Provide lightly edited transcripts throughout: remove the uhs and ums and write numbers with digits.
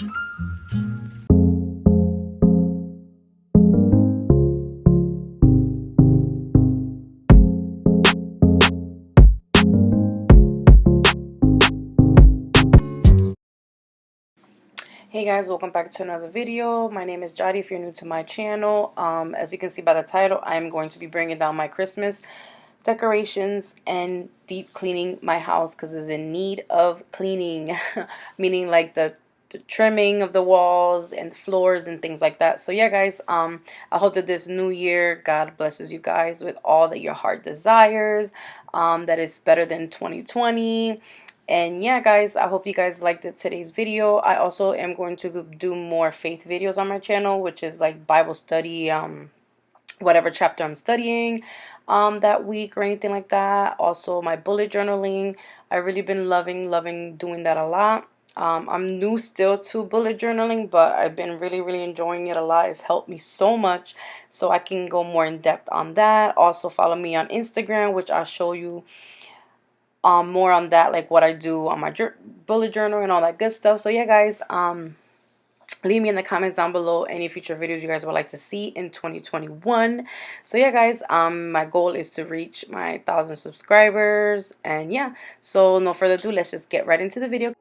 Hey guys, welcome back to another video. My name is Jadi if you're new to my channel. As you can see by the title, I'm going to be bringing down my Christmas decorations and deep cleaning my house because it's in need of cleaning. Meaning like the trimming of the walls and the floors and things like that. So yeah guys, I hope that this new year God blesses you guys with all that your heart desires, that is better than 2020. And yeah guys, I hope you guys liked today's video. I also am going to do more faith videos on my channel, which is like Bible study, whatever chapter I'm studying that week or anything like that. Also my bullet journaling. I really been loving doing that a lot. I'm new still to bullet journaling, but I've been really enjoying it a lot. It's helped me so much, so I can go more in depth on that. Also follow me on Instagram, which I'll show you more on that, like what I do on my bullet journal and all that good stuff. So yeah guys, leave me in the comments down below any future videos you guys would like to see in 2021. So yeah guys, my goal is to reach my 1,000 subscribers. And yeah, so no further ado, let's just get right into the video.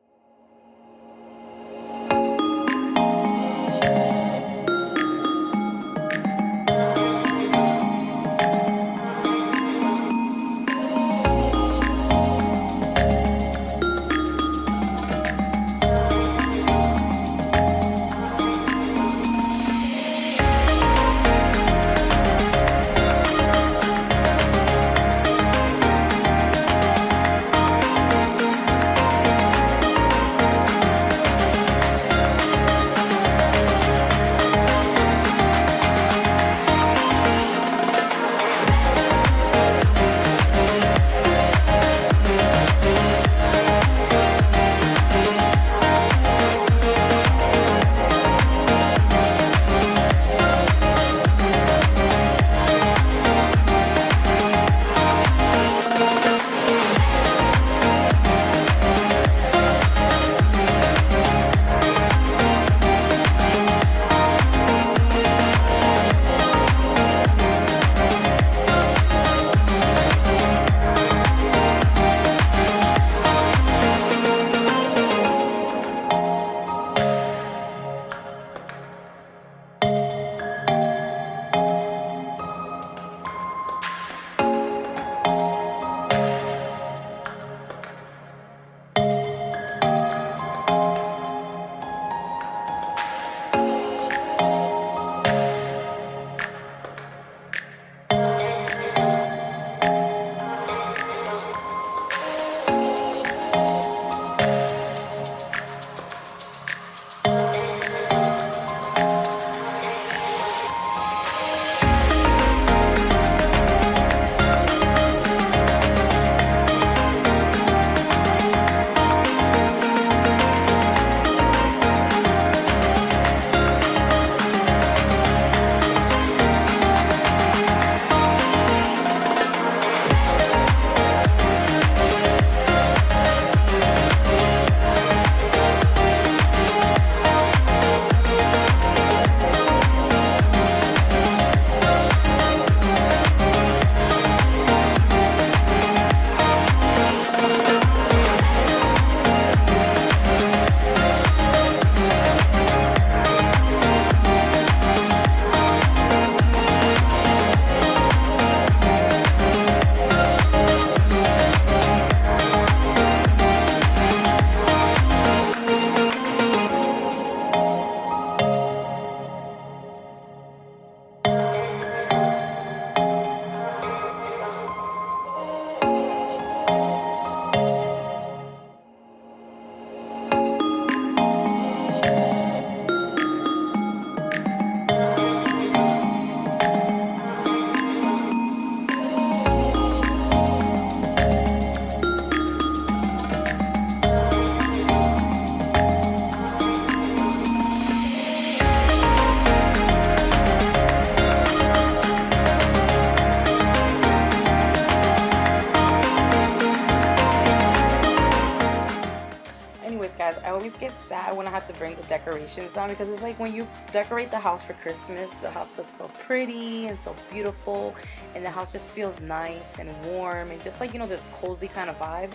sad when I have to bring the decorations down, because it's like when you decorate the house for Christmas, the house looks so pretty and so beautiful, and the house just feels nice and warm and just like, you know, this cozy kind of vibe.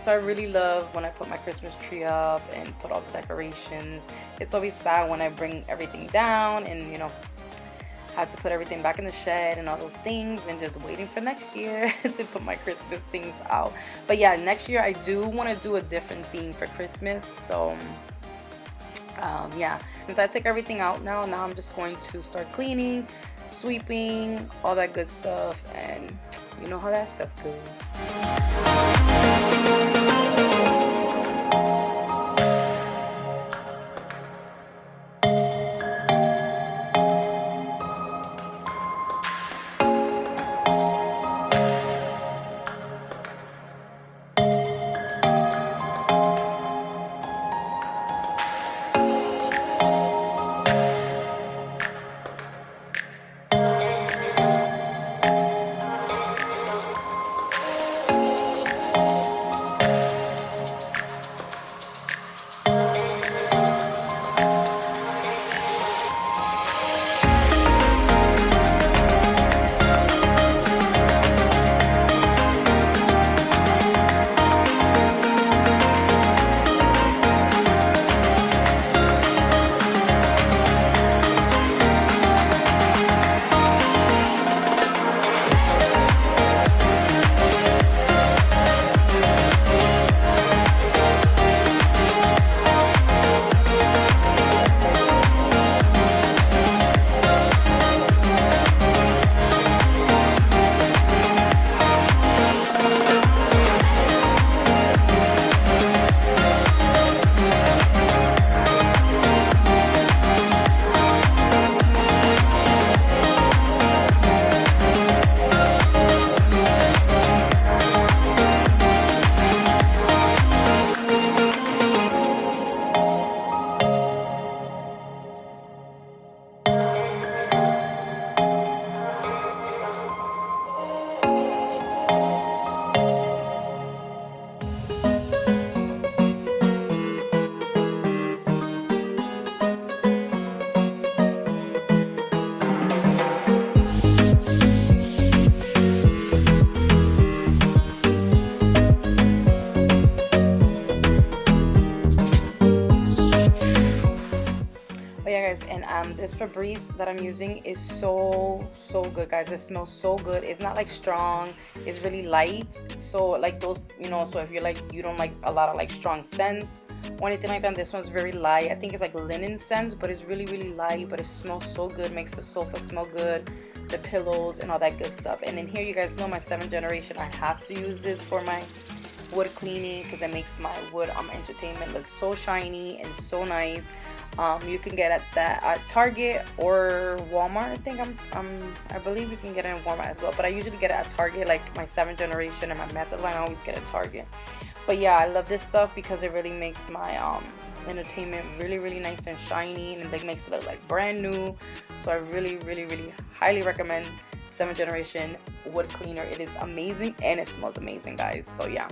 So I really love when I put my Christmas tree up and put all the decorations. It's always sad when I bring everything down and, you know, had to put everything back in the shed and all those things, and just waiting for next year to put my Christmas things out. But yeah, next year I do want to do a different theme for Christmas. So yeah, since I took everything out now I'm just going to start cleaning, sweeping, all that good stuff, and you know how that stuff goes. But yeah, guys, and this Febreze that I'm using is so good, guys. It smells so good. It's not like strong, it's really light. So like those, you know, so if you're like, you don't like a lot of like strong scents or anything like that, this one's very light. I think it's like linen scent, but it's really light, but it smells so good. Makes the sofa smell good, the pillows and all that good stuff. And then here, you guys know my 7th generation, I have to use this for my wood cleaning because it makes my wood entertainment look so shiny and so nice. You can get that at Target or Walmart. I think I believe you can get it in Walmart as well, but I usually get it at Target. Like my 7th generation and my method line, I always get at Target. But yeah, I love this stuff because it really makes my entertainment really nice and shiny, and it makes it look like brand new. So I really highly recommend 7th generation wood cleaner. It is amazing and it smells amazing, guys. So yeah.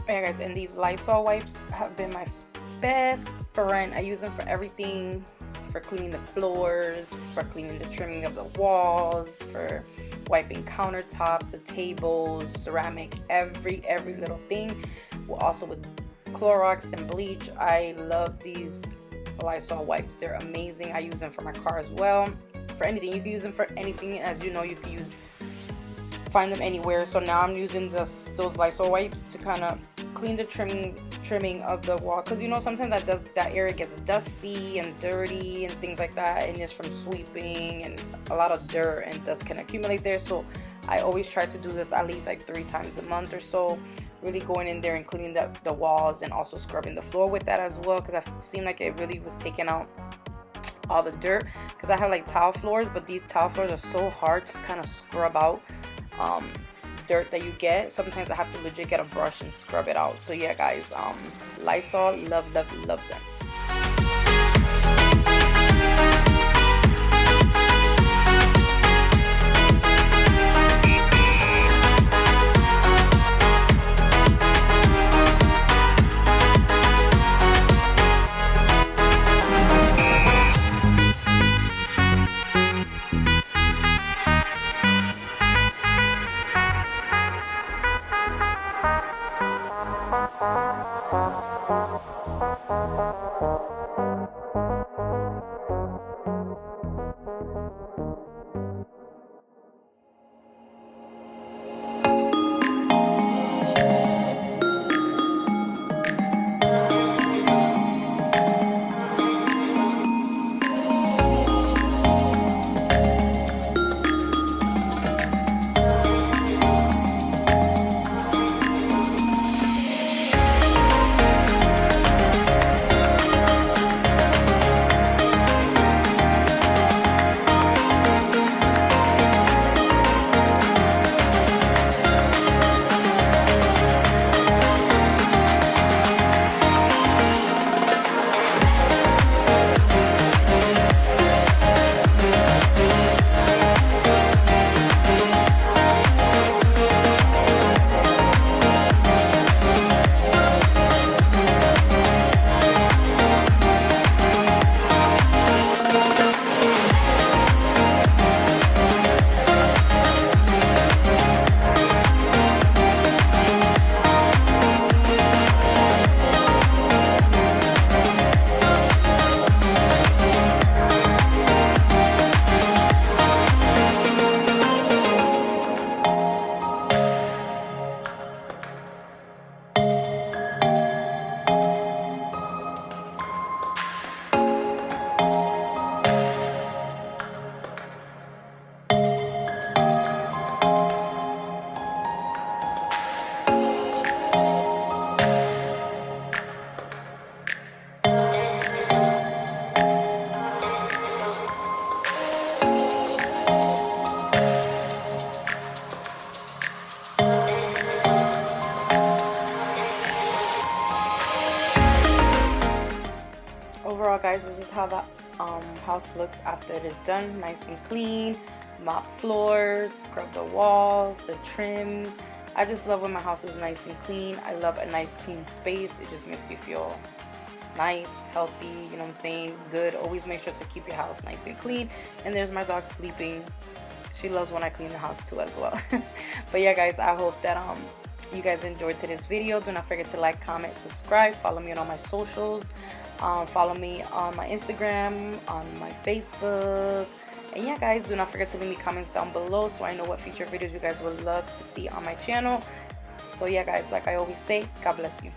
Yeah, guys, and these Lysol wipes have been my best friend. I use them for everything, for cleaning the floors, for cleaning the trimming of the walls, for wiping countertops, the tables, ceramic, every little thing. Well, also with Clorox and bleach. I love these Lysol wipes. They're amazing. I use them for my car as well. For anything, you can use them for anything. As you know, you can find them anywhere. So now I'm using those Lysol wipes to kind of clean the trimming of the wall, because you know sometimes that area gets dusty and dirty and things like that, and it's from sweeping, and a lot of dirt and dust can accumulate there. So I always try to do this at least like 3 times a month or so, really going in there and cleaning the walls, and also scrubbing the floor with that as well, because I seemed like it really was taking out all the dirt, because I have like tile floors, but these tile floors are so hard to kind of scrub out dirt that you get. Sometimes I have to legit get a brush and scrub it out. So yeah, guys, Lysol, love them. overall, guys, this is how the house looks after it is done. Nice and clean. Mop floors, scrub the walls, the trims. I just love when my house is nice and clean. I love a nice clean space. It just makes you feel nice, healthy, you know what I'm saying, good. Always make sure to keep your house nice and clean. And there's my dog sleeping. She loves when I clean the house too as well. But yeah, guys, I hope that you guys enjoyed today's video. Do not forget to like, comment, subscribe, follow me on all my socials, follow me on my Instagram, on my Facebook. And yeah, guys, do not forget to leave me comments down below so I know what future videos you guys would love to see on my channel. So yeah, guys, like I always say, God bless you.